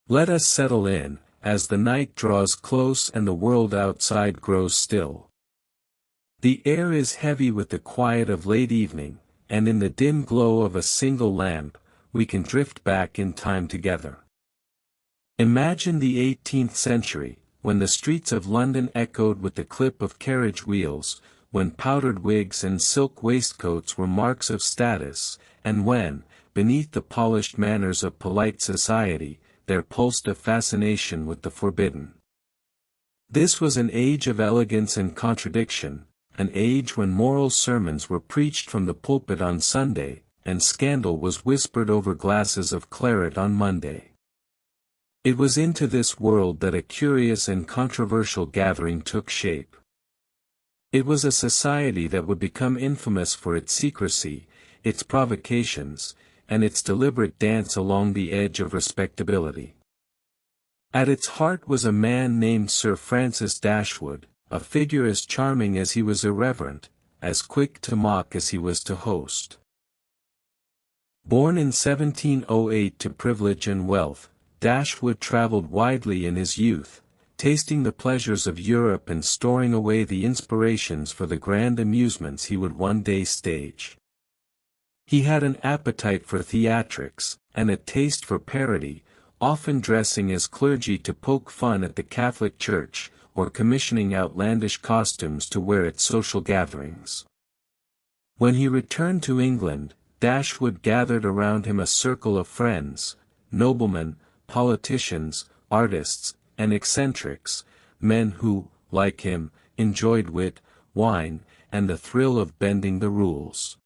Let us settle in, as the night draws close and the world outside grows still. The air is heavy with the quiet of late evening, and in the dim glow of a single lamp, we can drift back in time together. Imagine the 18th century, when the streets of London echoed with the clip of carriage wheels, when powdered wigs and silk waistcoats were marks of status, and when, beneath the polished manners of polite society, there pulsed a fascination with the forbidden. This was an age of elegance and contradiction, an age when moral sermons were preached from the pulpit on Sunday, and scandal was whispered over glasses of claret on Monday. It was into this world that a curious and controversial gathering took shape. It was a society that would become infamous for its secrecy, its provocations, and its deliberate dance along the edge of respectability. At its heart was a man named Sir Francis Dashwood, a figure as charming as he was irreverent, as quick to mock as he was to host. Born in 1708 to privilege and wealth, Dashwood traveled widely in his youth, tasting the pleasures of Europe and storing away the inspirations for the grand amusements he would one day stage. He had an appetite for theatrics, and a taste for parody, often dressing as clergy to poke fun at the Catholic Church, or commissioning outlandish costumes to wear at social gatherings. When he returned to England, Dashwood gathered around him a circle of friends, noblemen, politicians, artists, and eccentrics, men who, like him, enjoyed wit, wine, and the thrill of bending the rules.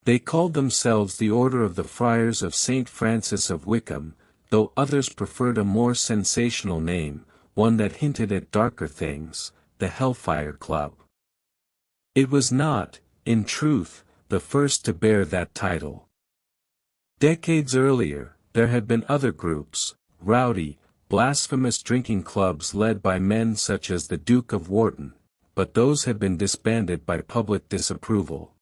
They called themselves the Order of the Friars of St. Francis of Wickham, though others preferred a more sensational name, one that hinted at darker things, the Hellfire Club. It was not, in truth, the first to bear that title. Decades earlier, there had been other groups, rowdy, blasphemous drinking clubs led by men such as the Duke of Wharton, but those had been disbanded by public disapproval.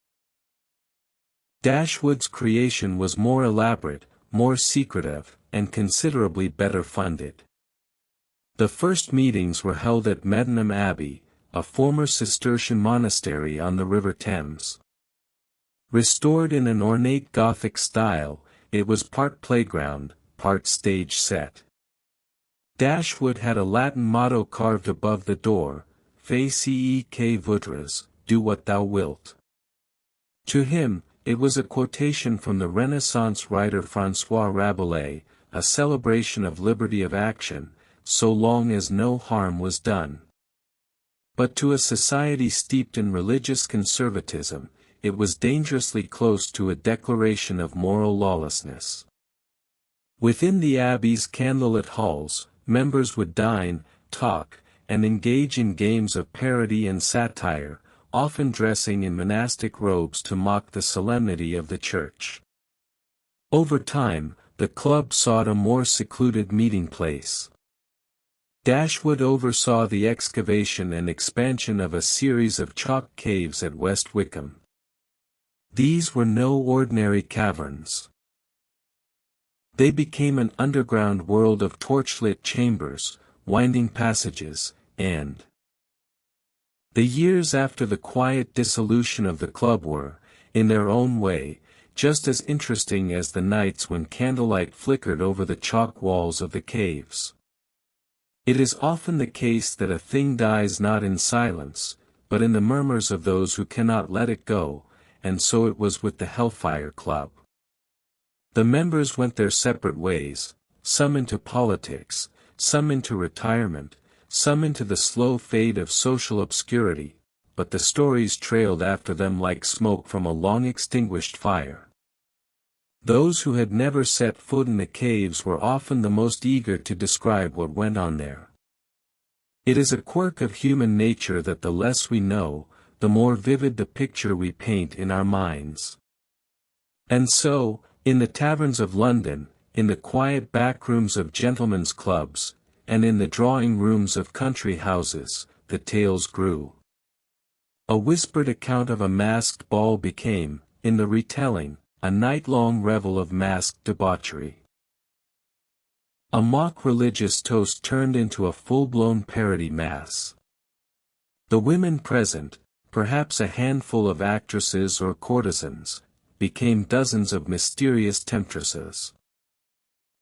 Dashwood's creation was more elaborate, more secretive, and considerably better funded. The first meetings were held at Medmenham Abbey, a former Cistercian monastery on the River Thames. Restored in an ornate Gothic style, it was part playground, part stage set. Dashwood had a Latin motto carved above the door, Fais ce que voudras, do what thou wilt. To him, it was a quotation from the Renaissance writer François Rabelais, a celebration of liberty of action, so long as no harm was done. But to a society steeped in religious conservatism, it was dangerously close to a declaration of moral lawlessness. Within the Abbey's candlelit halls, members would dine, talk, and engage in games of parody and satire, often dressing in monastic robes to mock the solemnity of the church. Over time, the club sought a more secluded meeting place. Dashwood oversaw the excavation and expansion of a series of chalk caves at West Wickham. These were no ordinary caverns. They became an underground world of torchlit chambers, winding passages, and the years after the quiet dissolution of the club were, in their own way, just as interesting as the nights when candlelight flickered over the chalk walls of the caves. It is often the case that a thing dies not in silence, but in the murmurs of those who cannot let it go, and so it was with the Hellfire Club. The members went their separate ways, some into politics, some into retirement, some into the slow fade of social obscurity, but the stories trailed after them like smoke from a long-extinguished fire. Those who had never set foot in the caves were often the most eager to describe what went on there. It is a quirk of human nature that the less we know, the more vivid the picture we paint in our minds. And so, in the taverns of London, in the quiet back rooms of gentlemen's clubs, and in the drawing rooms of country houses, the tales grew. A whispered account of a masked ball became, in the retelling, a night-long revel of masked debauchery. A mock religious toast turned into a full-blown parody mass. The women present, perhaps a handful of actresses or courtesans, became dozens of mysterious temptresses.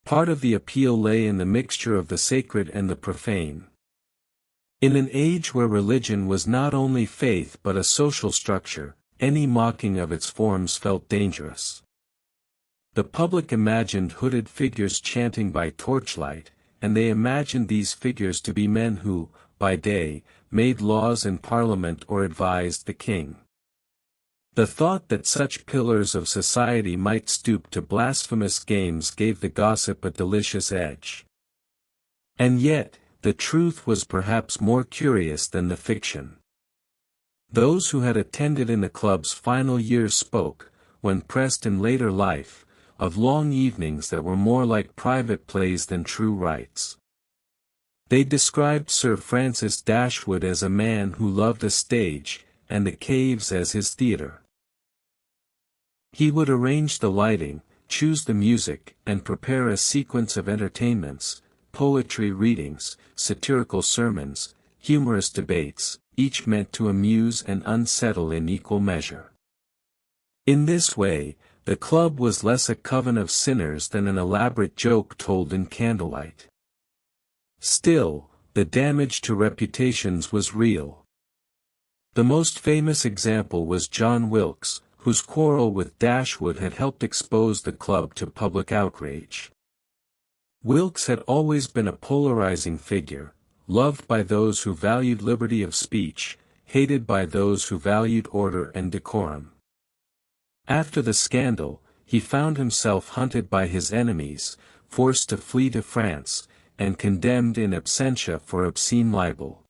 Part of the appeal lay in the mixture of the sacred and the profane. In an age where religion was not only faith but a social structure, any mocking of its forms felt dangerous. The public imagined hooded figures chanting by torchlight, and they imagined these figures to be men who, by day, made laws in Parliament or advised the king. The thought that such pillars of society might stoop to blasphemous games gave the gossip a delicious edge. And yet, the truth was perhaps more curious than the fiction. Those who had attended in the club's final years spoke, when pressed in later life, of long evenings that were more like private plays than true rites. They described Sir Francis Dashwood as a man who loved a stage, and the caves as his theatre. He would arrange the lighting, choose the music, and prepare a sequence of entertainments, poetry readings, satirical sermons, humorous debates, each meant to amuse and unsettle in equal measure. In this way, the club was less a coven of sinners than an elaborate joke told in candlelight. Still, the damage to reputations was real. The most famous example was John Wilkes, whose quarrel with Dashwood had helped expose the club to public outrage. Wilkes had always been a polarizing figure, loved by those who valued liberty of speech, hated by those who valued order and decorum. After the scandal, he found himself hunted by his enemies, forced to flee to France, and condemned in absentia for obscene libel.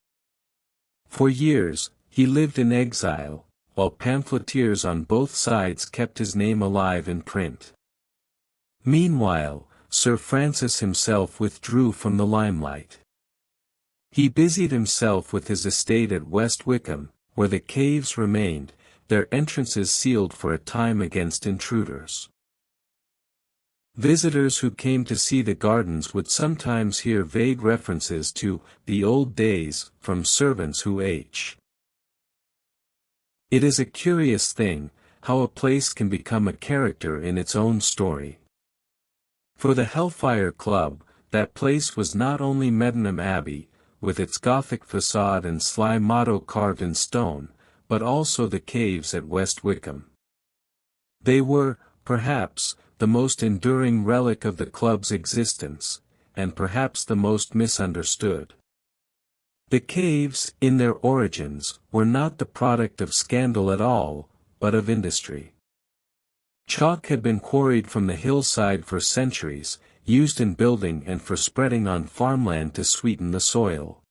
For years, he lived in exile, while pamphleteers on both sides kept his name alive in print. Meanwhile, Sir Francis himself withdrew from the limelight. He busied himself with his estate at West Wickham, where the caves remained, their entrances sealed for a time against intruders. Visitors who came to see the gardens would sometimes hear vague references to the old days from servants who It is a curious thing, how a place can become a character in its own story. For the Hellfire Club, that place was not only Medmenham Abbey, with its Gothic facade and sly motto carved in stone, but also the caves at West Wickham. They were, perhaps, the most enduring relic of the club's existence, and perhaps the most misunderstood. The caves, in their origins, were not the product of scandal at all, but of industry. Chalk had been quarried from the hillside for centuries, used in building and for spreading on farmland to sweeten the soil.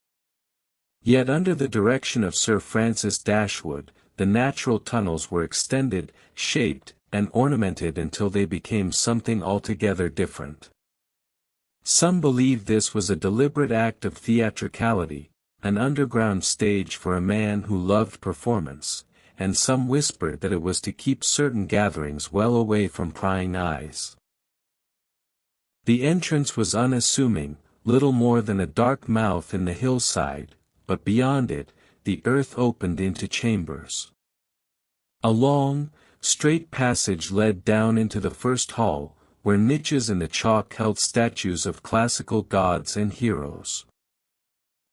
Yet under the direction of Sir Francis Dashwood, the natural tunnels were extended, shaped, and ornamented until they became something altogether different. Some believed this was a deliberate act of theatricality, an underground stage for a man who loved performance, and some whispered that it was to keep certain gatherings well away from prying eyes. The entrance was unassuming, little more than a dark mouth in the hillside, but beyond it, the earth opened into chambers. A long, straight passage led down into the first hall, where niches in the chalk held statues of classical gods and heroes.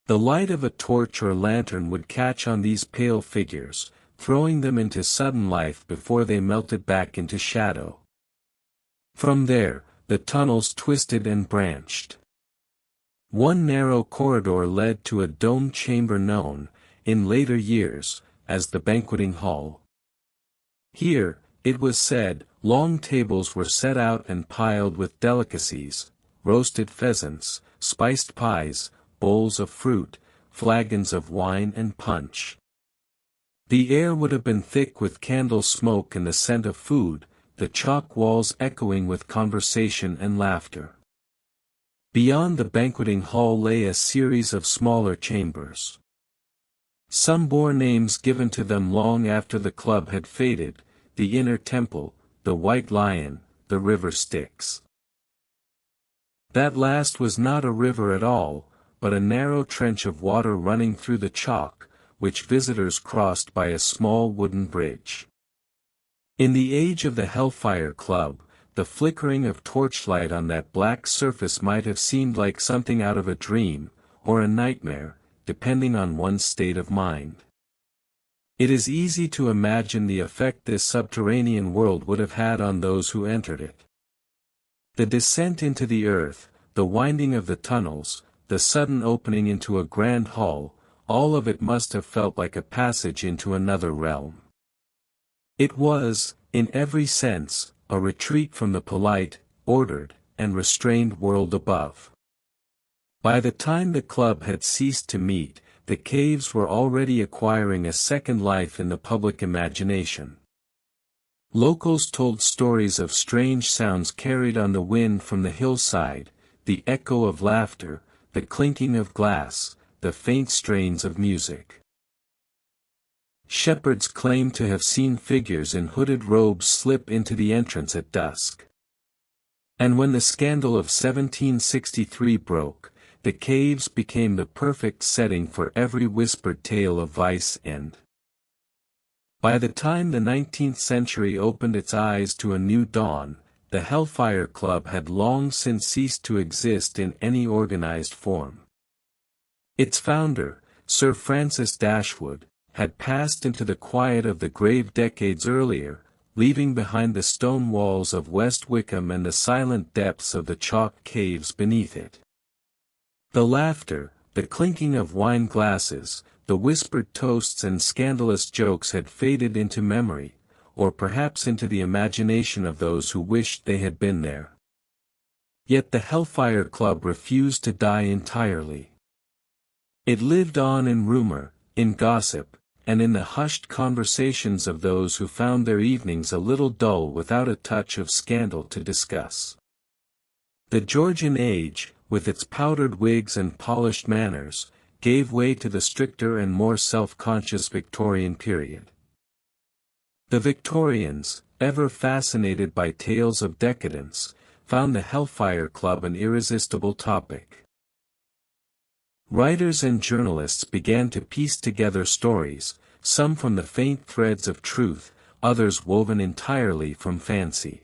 The light of a torch or lantern would catch on these pale figures, throwing them into sudden life before they melted back into shadow. From there, the tunnels twisted and branched. One narrow corridor led to a domed chamber known, in later years, as the banqueting hall. Here, it was said, long tables were set out and piled with delicacies, roasted pheasants, spiced pies, bowls of fruit, flagons of wine and punch. The air would have been thick with candle smoke and the scent of food, the chalk walls echoing with conversation and laughter. Beyond the banqueting hall lay a series of smaller chambers. Some bore names given to them long after the club had faded: the Inner Temple, the White Lion, the River Styx. That last was not a river at all, but a narrow trench of water running through the chalk, which visitors crossed by a small wooden bridge. In the age of the Hellfire Club, the flickering of torchlight on that black surface might have seemed like something out of a dream, or a nightmare, depending on one's state of mind. It is easy to imagine the effect this subterranean world would have had on those who entered it. The descent into the earth, the winding of the tunnels, the sudden opening into a grand hall, all of it must have felt like a passage into another realm. It was, in every sense, a retreat from the polite, ordered, and restrained world above. By the time the club had ceased to meet, the caves were already acquiring a second life in the public imagination. Locals told stories of strange sounds carried on the wind from the hillside, the echo of laughter, the clinking of glass, the faint strains of music. Shepherds claimed to have seen figures in hooded robes slip into the entrance at dusk. And when the scandal of 1763 broke, the caves became the perfect setting for every whispered tale of vice and. By the time the 19th century opened its eyes to a new dawn, the Hellfire Club had long since ceased to exist in any organized form. Its founder, Sir Francis Dashwood, had passed into the quiet of the grave decades earlier, leaving behind the stone walls of West Wickham and the silent depths of the chalk caves beneath it. The laughter, the clinking of wine glasses, the whispered toasts and scandalous jokes had faded into memory, or perhaps into the imagination of those who wished they had been there. Yet the Hellfire Club refused to die entirely. It lived on in rumor, in gossip, and in the hushed conversations of those who found their evenings a little dull without a touch of scandal to discuss. The Georgian age, with its powdered wigs and polished manners, gave way to the stricter and more self-conscious Victorian period. The Victorians, ever fascinated by tales of decadence, found the Hellfire Club an irresistible topic. Writers and journalists began to piece together stories, some from the faint threads of truth, others woven entirely from fancy.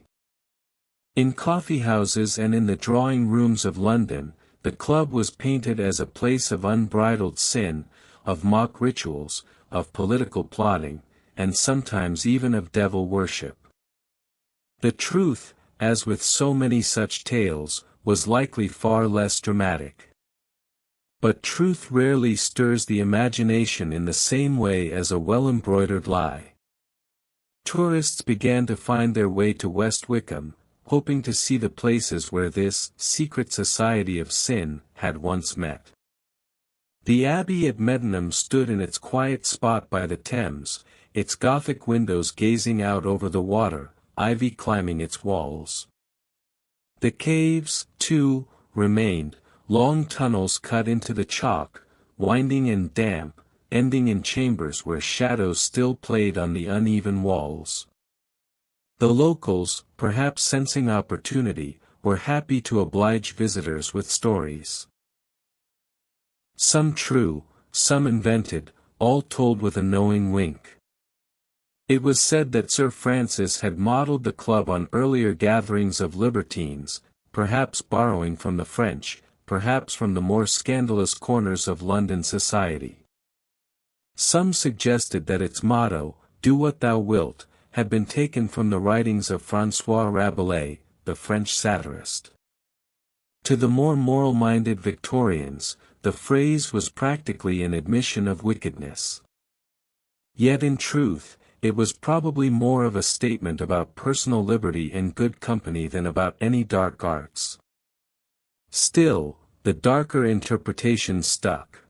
In coffeehouses and in the drawing rooms of London, the club was painted as a place of unbridled sin, of mock rituals, of political plotting, and sometimes even of devil worship. The truth, as with so many such tales, was likely far less dramatic. But truth rarely stirs the imagination in the same way as a well-embroidered lie. Tourists began to find their way to West Wickham, hoping to see the places where this secret society of sin had once met. The Abbey at Medmenham stood in its quiet spot by the Thames, its Gothic windows gazing out over the water, ivy climbing its walls. The caves, too, remained, long tunnels cut into the chalk, winding and damp, ending in chambers where shadows still played on the uneven walls. The locals, perhaps sensing opportunity, were happy to oblige visitors with stories. Some true, some invented, all told with a knowing wink. It was said that Sir Francis had modelled the club on earlier gatherings of libertines, perhaps borrowing from the French, perhaps from the more scandalous corners of London society. Some suggested that its motto, "Do what thou wilt," had been taken from the writings of François Rabelais, the French satirist. To the more moral-minded Victorians, the phrase was practically an admission of wickedness. Yet in truth, it was probably more of a statement about personal liberty and good company than about any dark arts. Still, the darker interpretation stuck.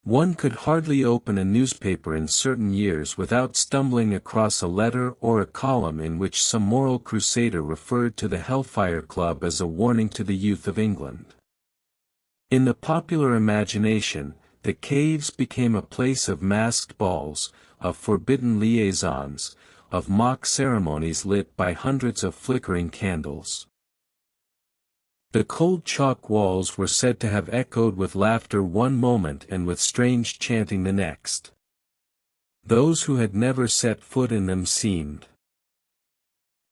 One could hardly open a newspaper in certain years without stumbling across a letter or a column in which some moral crusader referred to the Hellfire Club as a warning to the youth of England. In the popular imagination, the caves became a place of masked balls, of forbidden liaisons, of mock ceremonies lit by hundreds of flickering candles. The cold chalk walls were said to have echoed with laughter one moment and with strange chanting the next. Those who had never set foot in them seemed.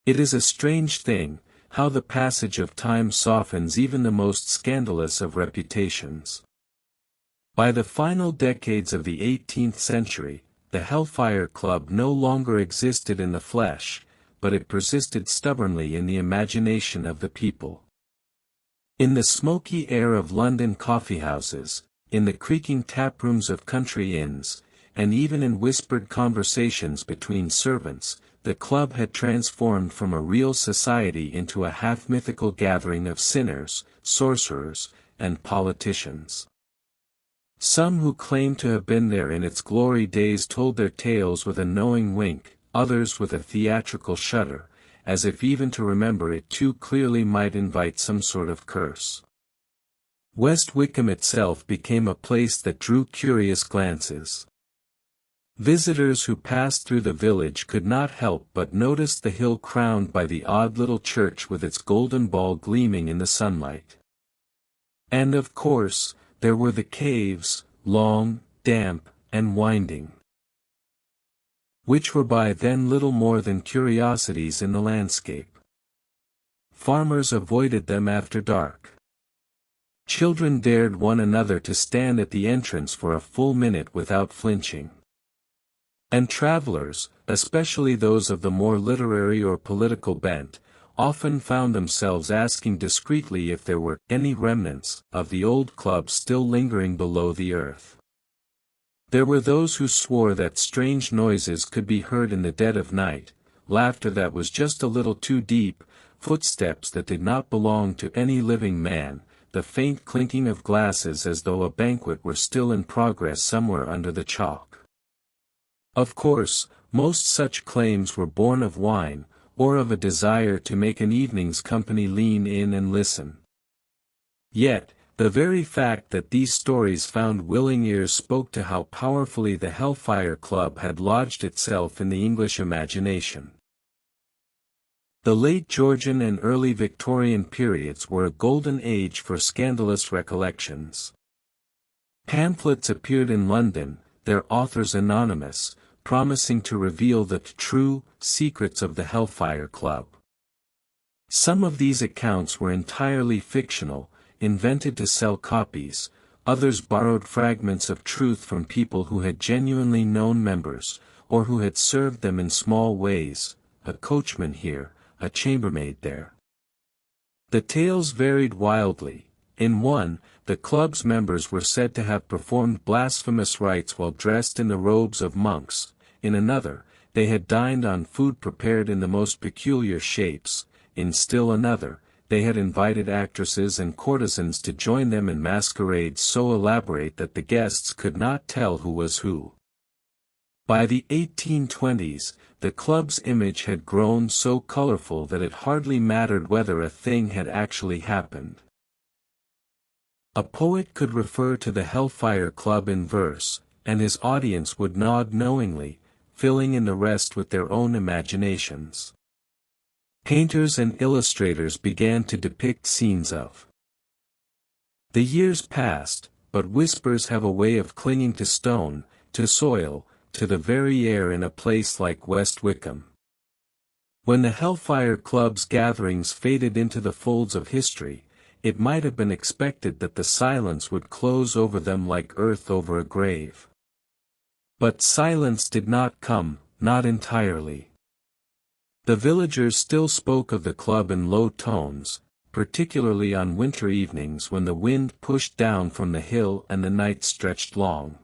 It is a strange thing, how the passage of time softens even the most scandalous of reputations. By the final decades of the 18th century, the Hellfire Club no longer existed in the flesh, but it persisted stubbornly in the imagination of the people. In the smoky air of London coffeehouses, in the creaking taprooms of country inns, and even in whispered conversations between servants, the club had transformed from a real society into a half-mythical gathering of sinners, sorcerers, and politicians. Some who claimed to have been there in its glory days told their tales with a knowing wink, others with a theatrical shudder, as if even to remember it too clearly might invite some sort of curse. West Wickham itself became a place that drew curious glances. Visitors who passed through the village could not help but notice the hill crowned by the odd little church with its golden ball gleaming in the sunlight. And of course, there were the caves, long, damp, and winding, which were by then little more than curiosities in the landscape. Farmers avoided them after dark. Children dared one another to stand at the entrance for a full minute without flinching. And travelers, especially those of the more literary or political bent, often found themselves asking discreetly if there were any remnants of the old club still lingering below the earth. There were those who swore that strange noises could be heard in the dead of night, laughter that was just a little too deep, footsteps that did not belong to any living man, the faint clinking of glasses as though a banquet were still in progress somewhere under the chalk. Of course, most such claims were born of wine, or of a desire to make an evening's company lean in and listen. Yet, the very fact that these stories found willing ears spoke to how powerfully the Hellfire Club had lodged itself in the English imagination. The late Georgian and early Victorian periods were a golden age for scandalous recollections. Pamphlets appeared in London, their authors anonymous, promising to reveal the true secrets of the Hellfire Club. Some of these accounts were entirely fictional, invented to sell copies, others borrowed fragments of truth from people who had genuinely known members, or who had served them in small ways, a coachman here, a chambermaid there. The tales varied wildly. In one, the club's members were said to have performed blasphemous rites while dressed in the robes of monks. In another, they had dined on food prepared in the most peculiar shapes. In still another, they had invited actresses and courtesans to join them in masquerades so elaborate that the guests could not tell who was who. By the 1820s, the club's image had grown so colorful that it hardly mattered whether a thing had actually happened. A poet could refer to the Hellfire Club in verse, and his audience would nod knowingly, filling in the rest with their own imaginations. Painters and illustrators began to depict scenes of. The years passed, but whispers have a way of clinging to stone, to soil, to the very air in a place like West Wickham. When the Hellfire Club's gatherings faded into the folds of history, it might have been expected that the silence would close over them like earth over a grave. But silence did not come, not entirely. The villagers still spoke of the club in low tones, particularly on winter evenings when the wind pushed down from the hill and the night stretched long.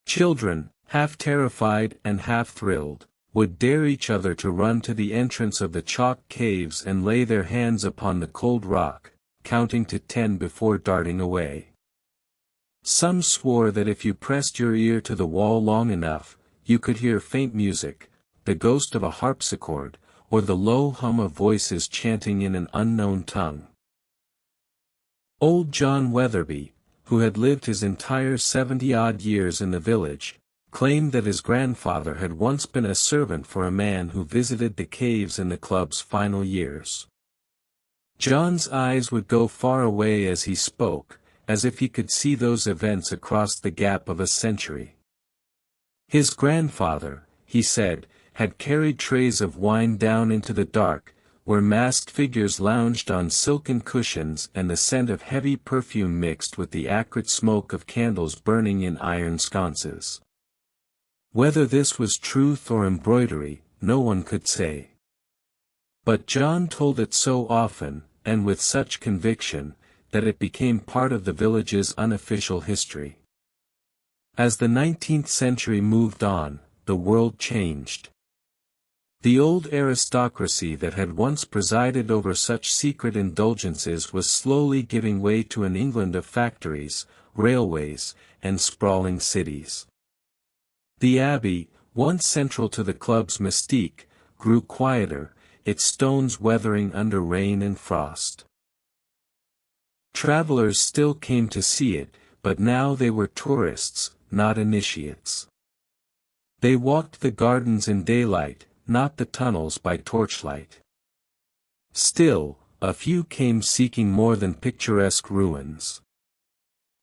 Children, half terrified and half thrilled, would dare each other to run to the entrance of the chalk caves and lay their hands upon the cold rock, counting to 10 before darting away. Some swore that if you pressed your ear to the wall long enough, you could hear faint music, the ghost of a harpsichord, or the low hum of voices chanting in an unknown tongue. Old John Weatherby, who had lived his entire 70-odd years in the village, claimed that his grandfather had once been a servant for a man who visited the caves in the club's final years. John's eyes would go far away as he spoke, as if he could see those events across the gap of a century. His grandfather, he said, had carried trays of wine down into the dark, where masked figures lounged on silken cushions and the scent of heavy perfume mixed with the acrid smoke of candles burning in iron sconces. Whether this was truth or embroidery, no one could say. But John told it so often, and with such conviction, that it became part of the village's unofficial history. As the 19th century moved on, the world changed. The old aristocracy that had once presided over such secret indulgences was slowly giving way to an England of factories, railways, and sprawling cities. The Abbey, once central to the club's mystique, grew quieter, its stones weathering under rain and frost. Travelers still came to see it, but now they were tourists, not initiates. They walked the gardens in daylight, not the tunnels by torchlight. Still, a few came seeking more than picturesque ruins.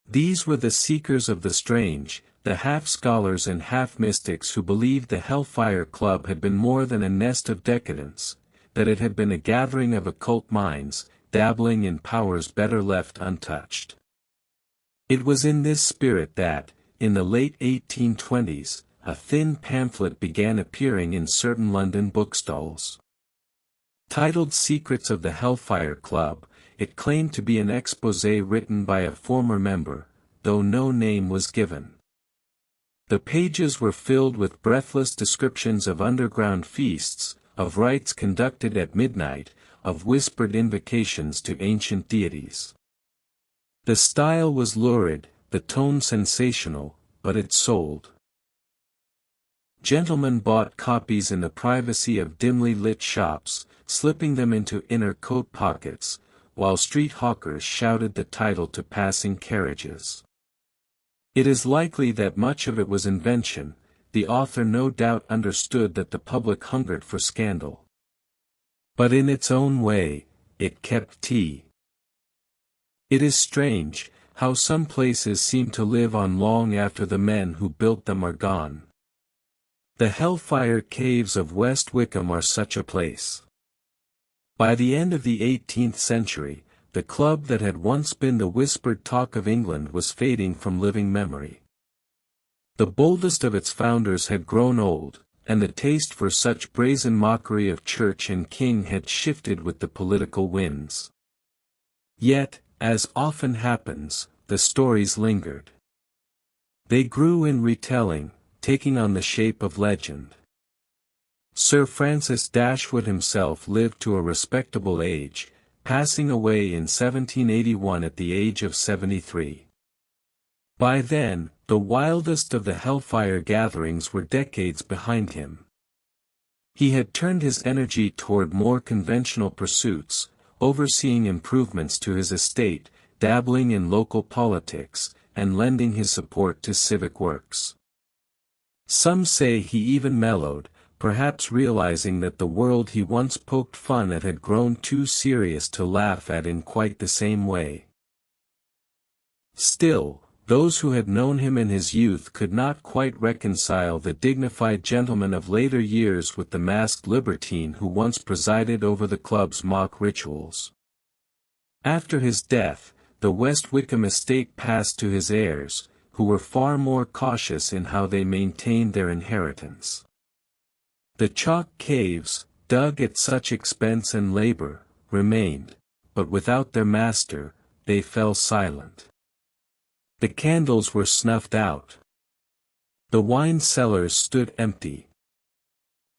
These were the seekers of the strange, the half-scholars and half-mystics who believed the Hellfire Club had been more than a nest of decadence, that it had been a gathering of occult minds, dabbling in powers better left untouched. It was in this spirit that, in the late 1820s, a thin pamphlet began appearing in certain London bookstalls. Titled Secrets of the Hellfire Club, it claimed to be an exposé written by a former member, though no name was given. The pages were filled with breathless descriptions of underground feasts, of rites conducted at midnight, of whispered invocations to ancient deities. The style was lurid, the tone sensational, but it sold. Gentlemen bought copies in the privacy of dimly lit shops, slipping them into inner coat pockets, while street hawkers shouted the title to passing carriages. It is likely that much of it was invention. The author no doubt understood that the public hungered for scandal. But in its own way, it kept tea. It is strange, how some places seem to live on long after the men who built them are gone. The Hellfire Caves of West Wickham are such a place. By the end of the 18th century, the club that had once been the whispered talk of England was fading from living memory. The boldest of its founders had grown old, and the taste for such brazen mockery of church and king had shifted with the political winds. Yet, as often happens, the stories lingered. They grew in retelling, taking on the shape of legend. Sir Francis Dashwood himself lived to a respectable age, passing away in 1781 at the age of 73. By then, the wildest of the Hellfire gatherings were decades behind him. He had turned his energy toward more conventional pursuits, overseeing improvements to his estate, dabbling in local politics, and lending his support to civic works. Some say he even mellowed, perhaps realizing that the world he once poked fun at had grown too serious to laugh at in quite the same way. Still, those who had known him in his youth could not quite reconcile the dignified gentleman of later years with the masked libertine who once presided over the club's mock rituals. After his death, the West Wickham estate passed to his heirs, who were far more cautious in how they maintained their inheritance. The chalk caves, dug at such expense and labor, remained, but without their master, they fell silent. The candles were snuffed out. The wine cellars stood empty.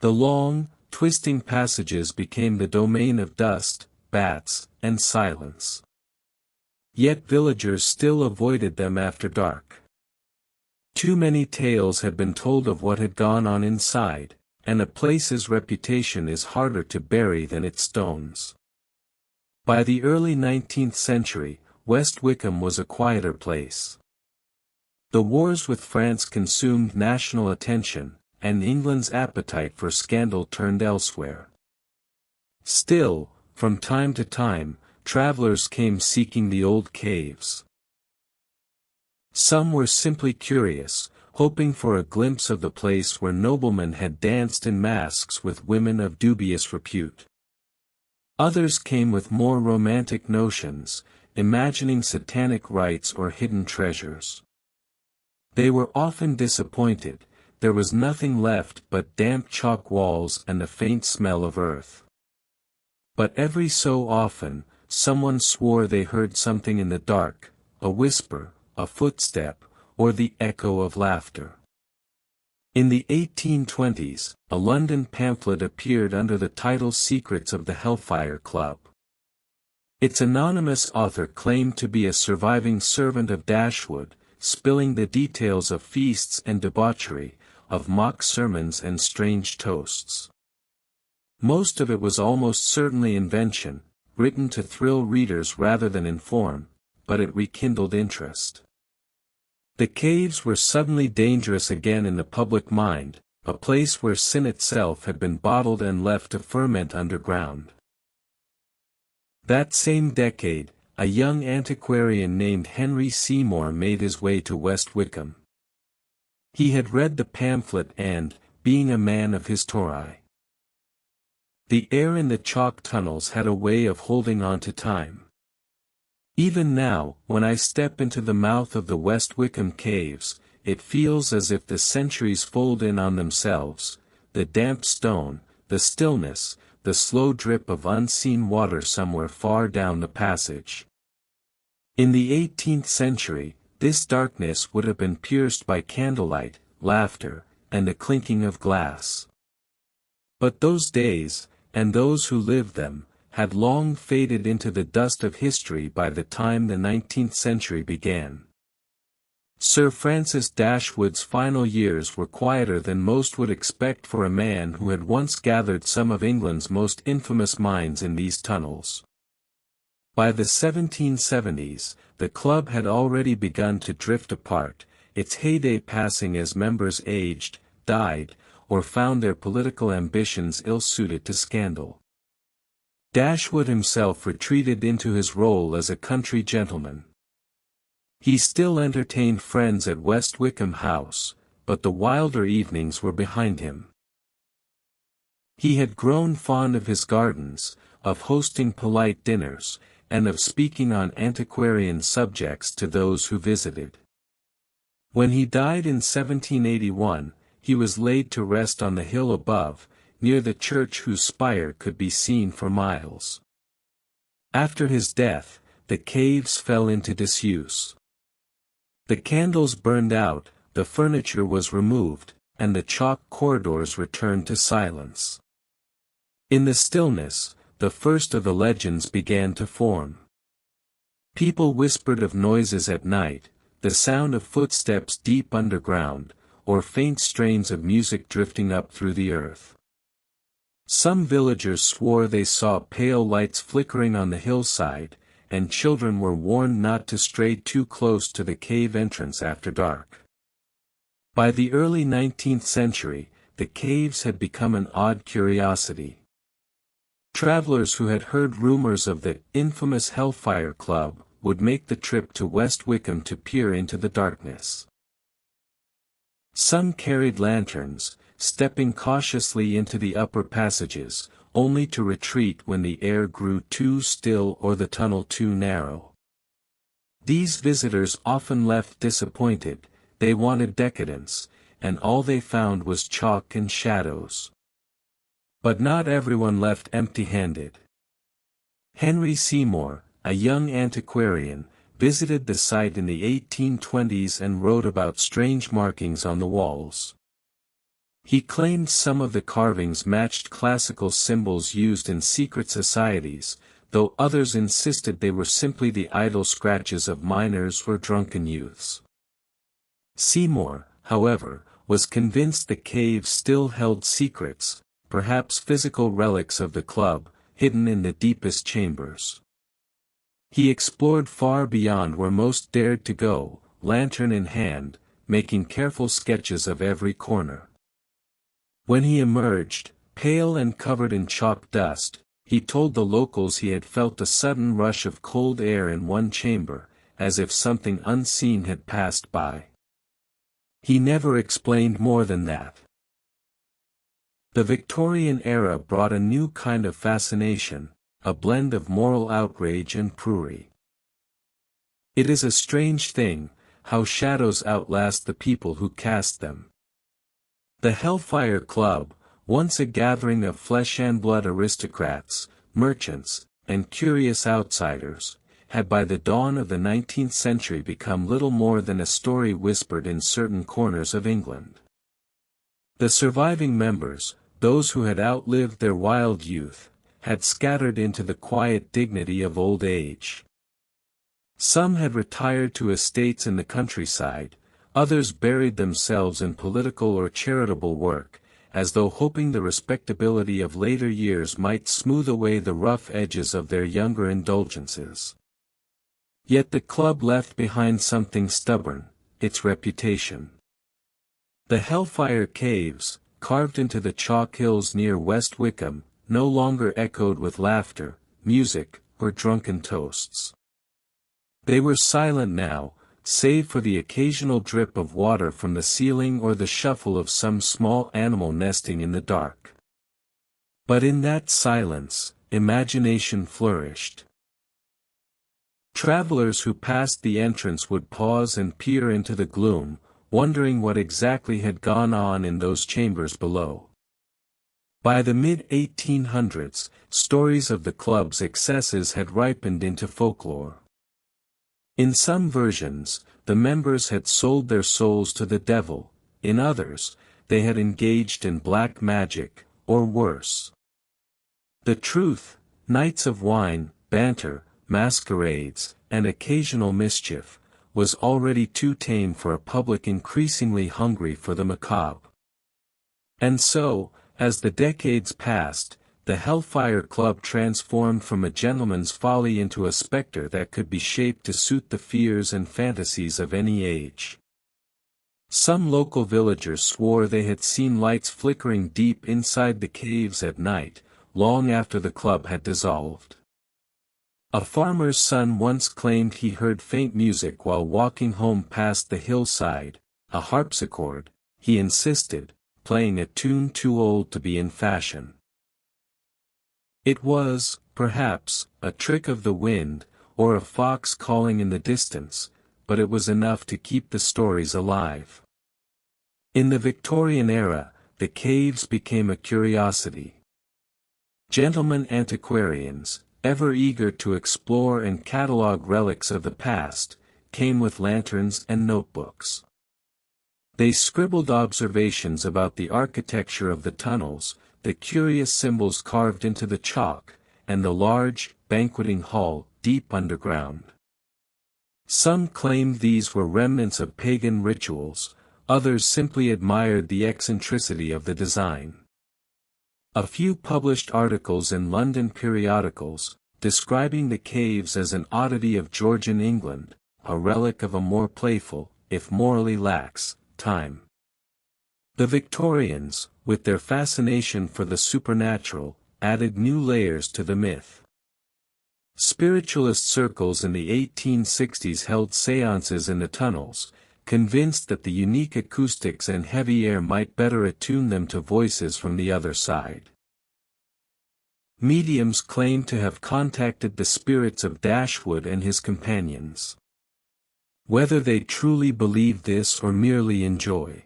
The long, twisting passages became the domain of dust, bats, and silence. Yet villagers still avoided them after dark. Too many tales had been told of what had gone on inside, and a place's reputation is harder to bury than its stones. By the early 19th century, West Wickham was a quieter place. The wars with France consumed national attention, and England's appetite for scandal turned elsewhere. Still, from time to time, travelers came seeking the old caves. Some were simply curious, hoping for a glimpse of the place where noblemen had danced in masks with women of dubious repute. Others came with more romantic notions, imagining satanic rites or hidden treasures. They were often disappointed. There was nothing left but damp chalk walls and the faint smell of earth. But every so often, someone swore they heard something in the dark, a whisper, a footstep, or the echo of laughter. In the 1820s, a London pamphlet appeared under the title Secrets of the Hellfire Club. Its anonymous author claimed to be a surviving servant of Dashwood, spilling the details of feasts and debauchery, of mock sermons and strange toasts. Most of it was almost certainly invention, written to thrill readers rather than inform, but it rekindled interest. The caves were suddenly dangerous again in the public mind, a place where sin itself had been bottled and left to ferment underground. That same decade, a young antiquarian named Henry Seymour made his way to West Wickham. He had read the pamphlet and, being a man of his Torai, the air in the chalk tunnels had a way of holding on to time. Even now, when I step into the mouth of the West Wickham Caves, it feels as if the centuries fold in on themselves, the damp stone, the stillness, the slow drip of unseen water somewhere far down the passage. In the 18th century, this darkness would have been pierced by candlelight, laughter, and the clinking of glass. But those days, and those who lived them, had long faded into the dust of history by the time the 19th century began. Sir Francis Dashwood's final years were quieter than most would expect for a man who had once gathered some of England's most infamous minds in these tunnels. By the 1770s, the club had already begun to drift apart, its heyday passing as members aged, died, or found their political ambitions ill-suited to scandal. Dashwood himself retreated into his role as a country gentleman. He still entertained friends at West Wickham House, but the wilder evenings were behind him. He had grown fond of his gardens, of hosting polite dinners, and of speaking on antiquarian subjects to those who visited. When he died in 1781, he was laid to rest on the hill above, near the church whose spire could be seen for miles. After his death, the caves fell into disuse. The candles burned out, the furniture was removed, and the chalk corridors returned to silence. In the stillness, the first of the legends began to form. People whispered of noises at night, the sound of footsteps deep underground, or faint strains of music drifting up through the earth. Some villagers swore they saw pale lights flickering on the hillside, and children were warned not to stray too close to the cave entrance after dark. By the early 19th century, the caves had become an odd curiosity. Travelers who had heard rumors of the infamous Hellfire Club would make the trip to West Wickham to peer into the darkness. Some carried lanterns, stepping cautiously into the upper passages, only to retreat when the air grew too still or the tunnel too narrow. These visitors often left disappointed. They wanted decadence, and all they found was chalk and shadows. But not everyone left empty-handed. Henry Seymour, a young antiquarian, visited the site in the 1820s and wrote about strange markings on the walls. He claimed some of the carvings matched classical symbols used in secret societies, though others insisted they were simply the idle scratches of miners or drunken youths. Seymour, however, was convinced the caves still held secrets, perhaps physical relics of the club, hidden in the deepest chambers. He explored far beyond where most dared to go, lantern in hand, making careful sketches of every corner. When he emerged, pale and covered in chalk dust, he told the locals he had felt a sudden rush of cold air in one chamber, as if something unseen had passed by. He never explained more than that. The Victorian era brought a new kind of fascination, a blend of moral outrage and prudery. It is a strange thing, how shadows outlast the people who cast them. The Hellfire Club, once a gathering of flesh-and-blood aristocrats, merchants, and curious outsiders, had by the dawn of the 19th century become little more than a story whispered in certain corners of England. The surviving members, those who had outlived their wild youth, had scattered into the quiet dignity of old age. Some had retired to estates in the countryside, others buried themselves in political or charitable work, as though hoping the respectability of later years might smooth away the rough edges of their younger indulgences. Yet the club left behind something stubborn, its reputation. The Hellfire Caves, carved into the chalk hills near West Wickham, no longer echoed with laughter, music, or drunken toasts. They were silent now, save for the occasional drip of water from the ceiling or the shuffle of some small animal nesting in the dark. But in that silence, imagination flourished. Travelers who passed the entrance would pause and peer into the gloom, wondering what exactly had gone on in those chambers below. By the mid-1800s, stories of the club's excesses had ripened into folklore. In some versions, the members had sold their souls to the devil, in others, they had engaged in black magic, or worse. The truth, nights of wine, banter, masquerades, and occasional mischief, was already too tame for a public increasingly hungry for the macabre. And so, as the decades passed, the Hellfire Club transformed from a gentleman's folly into a spectre that could be shaped to suit the fears and fantasies of any age. Some local villagers swore they had seen lights flickering deep inside the caves at night, long after the club had dissolved. A farmer's son once claimed he heard faint music while walking home past the hillside, a harpsichord, he insisted, playing a tune too old to be in fashion. It was, perhaps, a trick of the wind, or a fox calling in the distance, but it was enough to keep the stories alive. In the Victorian era, the caves became a curiosity. Gentlemen antiquarians, ever eager to explore and catalogue relics of the past, came with lanterns and notebooks. They scribbled observations about the architecture of the tunnels, the curious symbols carved into the chalk, and the large, banqueting hall, deep underground. Some claimed these were remnants of pagan rituals, others simply admired the eccentricity of the design. A few published articles in London periodicals, describing the caves as an oddity of Georgian England, a relic of a more playful, if morally lax, time. The Victorians, with their fascination for the supernatural, added new layers to the myth. Spiritualist circles in the 1860s held séances in the tunnels, convinced that the unique acoustics and heavy air might better attune them to voices from the other side. Mediums claimed to have contacted the spirits of Dashwood and his companions. Whether they truly believed this or merely enjoy.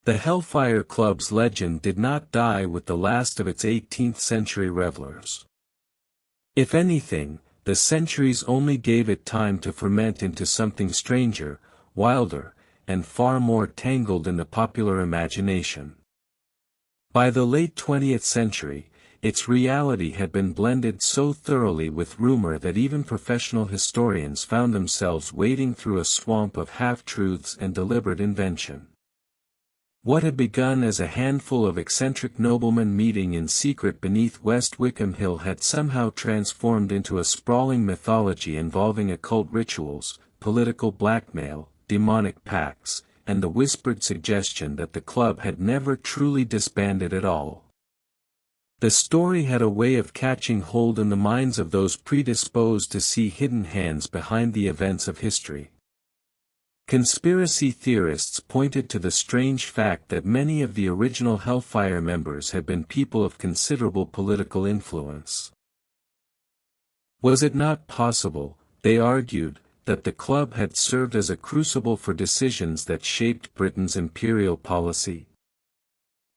The Hellfire Club's legend did not die with the last of its 18th-century revelers. If anything, the centuries only gave it time to ferment into something stranger, wilder, and far more tangled in the popular imagination. By the late 20th century, its reality had been blended so thoroughly with rumor that even professional historians found themselves wading through a swamp of half-truths and deliberate invention. What had begun as a handful of eccentric noblemen meeting in secret beneath West Wickham Hill had somehow transformed into a sprawling mythology involving occult rituals, political blackmail, demonic pacts, and the whispered suggestion that the club had never truly disbanded at all. The story had a way of catching hold in the minds of those predisposed to see hidden hands behind the events of history. Conspiracy theorists pointed to the strange fact that many of the original Hellfire members had been people of considerable political influence. Was it not possible, they argued, that the club had served as a crucible for decisions that shaped Britain's imperial policy?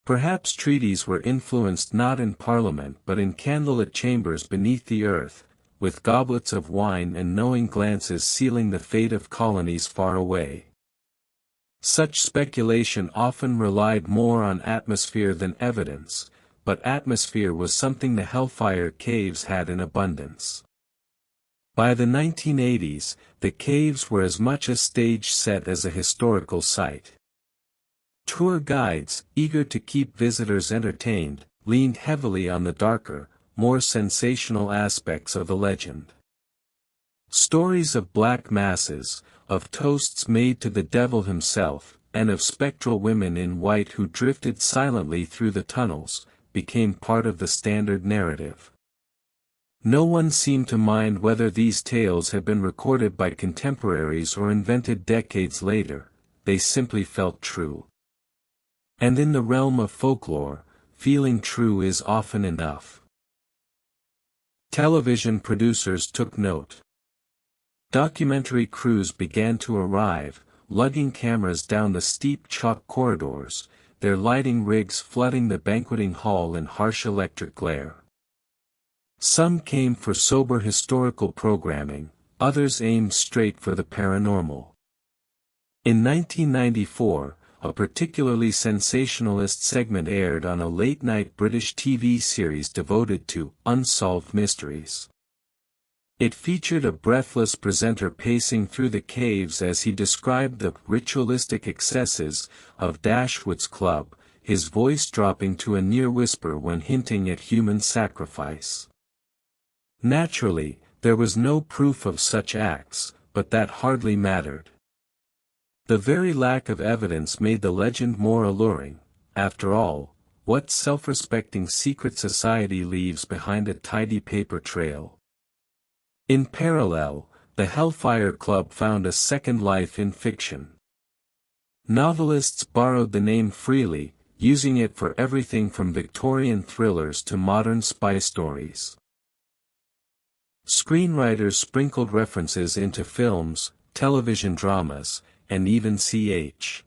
Perhaps treaties were influenced not in Parliament but in candlelit chambers beneath the earth, with goblets of wine and knowing glances sealing the fate of colonies far away. Such speculation often relied more on atmosphere than evidence, but atmosphere was something the Hellfire Caves had in abundance. By the 1980s, the caves were as much a stage set as a historical site. Tour guides, eager to keep visitors entertained, leaned heavily on the darker, more sensational aspects of the legend. Stories of black masses, of toasts made to the devil himself, and of spectral women in white who drifted silently through the tunnels, became part of the standard narrative. No one seemed to mind whether these tales had been recorded by contemporaries or invented decades later, they simply felt true. And in the realm of folklore, feeling true is often enough. Television producers took note. Documentary crews began to arrive, lugging cameras down the steep chalk corridors, their lighting rigs flooding the banqueting hall in harsh electric glare. Some came for sober historical programming, others aimed straight for the paranormal. In 1994, a particularly sensationalist segment aired on a late-night British TV series devoted to unsolved mysteries. It featured a breathless presenter pacing through the caves as he described the ritualistic excesses of Dashwood's club, his voice dropping to a near whisper when hinting at human sacrifice. Naturally, there was no proof of such acts, but that hardly mattered. The very lack of evidence made the legend more alluring. After all, what self-respecting secret society leaves behind a tidy paper trail? In parallel, the Hellfire Club found a second life in fiction. Novelists borrowed the name freely, using it for everything from Victorian thrillers to modern spy stories. Screenwriters sprinkled references into films, television dramas, and even ch.